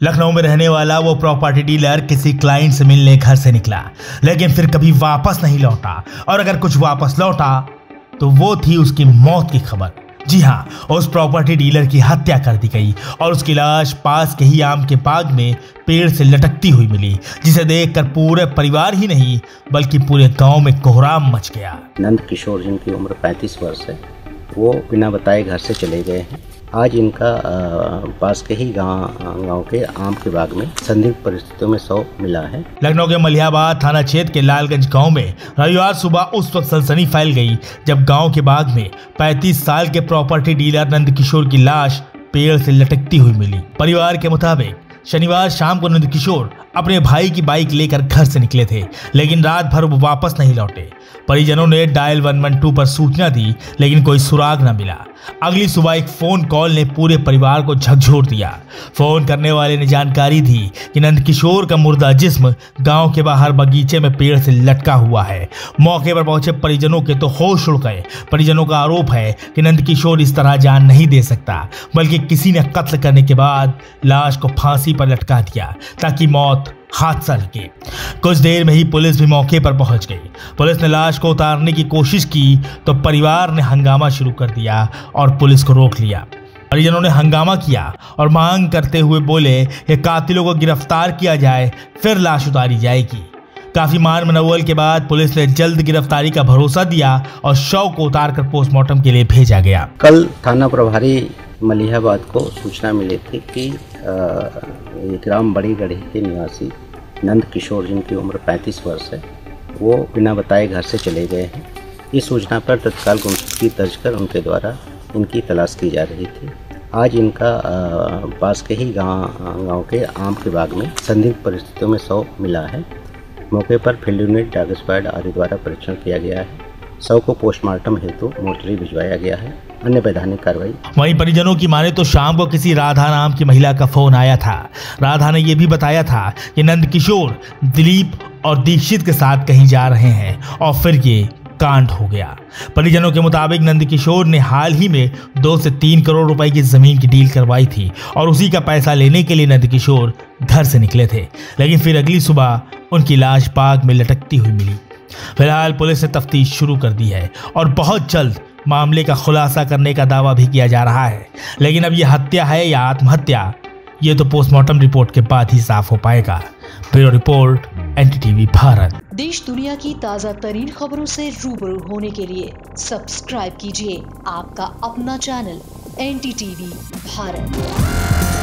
लखनऊ में रहने वाला वो प्रॉपर्टी डीलर किसी क्लाइंट से मिलने घर से निकला, लेकिन फिर कभी वापस नहीं लौटा। और अगर कुछ वापस लौटा तो वो थी उसकी मौत की खबर। जी हाँ, उस प्रॉपर्टी डीलर की हत्या कर दी गई और उसकी लाश पास के ही आम के बाग में पेड़ से लटकती हुई मिली, जिसे देखकर पूरे परिवार ही नहीं बल्कि पूरे गांव में कोहराम मच गया। नंद किशोर जिनकी उम्र 35 वर्ष है, वो बिना बताए घर से चले गए हैं। आज इनका पास के ही गांव के आम के बाग में संदिग्ध परिस्थितियों में शव मिला है। लखनऊ के मलिहाबाद थाना क्षेत्र के लालगंज गांव में रविवार सुबह उस वक्त सनसनी फैल गई जब गांव के बाग में 35 साल के प्रॉपर्टी डीलर नंद किशोर की लाश पेड़ से लटकती हुई मिली। परिवार के मुताबिक शनिवार शाम को नंद किशोर अपने भाई की बाइक लेकर घर से निकले थे, लेकिन रात भर वो वापस नहीं लौटे। परिजनों ने डायल 112 पर सूचना दी, लेकिन कोई सुराग न मिला। अगली सुबह एक फोन कॉल ने पूरे परिवार को झकझोर दिया। फोन करने वाले ने जानकारी दी कि नंद किशोर का मुर्दा जिस्म गांव के बाहर बगीचे में पेड़ से लटका हुआ है। मौके पर पहुंचे परिजनों के तो होश उड़ गए। परिजनों का आरोप है कि नंद किशोर इस तरह जान नहीं दे सकता, बल्कि किसी ने कत्ल करने के बाद लाश को फांसी पर लटका दिया ताकि मौत हादसा लगे। कुछ देर में ही पुलिस भी मौके पर पहुंच गई। पुलिस ने लाश को उतारने की कोशिश की तो परिवार ने हंगामा शुरू कर दिया और पुलिस को रोक लिया। परिजनों ने हंगामा किया और मांग करते हुए बोले कि कातिलों को गिरफ्तार किया जाए, फिर लाश उतारी जाएगी। काफी मान मनौवल के बाद पुलिस ने जल्द गिरफ्तारी का भरोसा दिया और शव को उतारकर पोस्टमार्टम के लिए भेजा गया। कल थाना प्रभारी मलिहाबाद को सूचना मिली थी कि ग्राम बड़ी गढ़ी के निवासी नंद किशोर जिनकी उम्र 35 वर्ष है, वो बिना बताए घर से चले गए हैं। इस सूचना पर तत्काल गुमशुदगी दर्ज कर उनके द्वारा इनकी तलाश की जा रही थी। आज इनका पास के ही गांव के आम के बाग में संदिग्ध परिस्थितियों में शव मिला है। मौके पर फील्ड यूनिट, डॉग स्क्वाड आदि द्वारा परीक्षण किया गया है। शव को पोस्टमार्टम हेतु मोर्चरी भिजवाया गया है। अन्य वैधानिक कार्रवाई। वहीं परिजनों की माने तो शाम को किसी राधा नाम की महिला का फोन आया था। राधा ने यह भी बताया था कि नंद किशोर दिलीप और दीक्षित के साथ कहीं जा रहे हैं और फिर ये कांड हो गया। परिजनों के मुताबिक नंद किशोर ने हाल ही में 2 से 3 करोड़ रुपए की जमीन की डील करवाई थी और उसी का पैसा लेने के लिए नंद किशोर घर से निकले थे, लेकिन फिर अगली सुबह उनकी लाश बाग में लटकती हुई मिली। फिलहाल पुलिस ने तफ्तीश शुरू कर दी है और बहुत जल्द मामले का खुलासा करने का दावा भी किया जा रहा है, लेकिन अब यह हत्या है या आत्महत्या, ये तो पोस्टमार्टम रिपोर्ट के बाद ही साफ हो पाएगा। Bureau report, NDTV Bharat. देश दुनिया की ताज़ा तरीन खबरों से रूबरू होने के लिए सब्सक्राइब कीजिए आपका अपना चैनल NDTV भारत।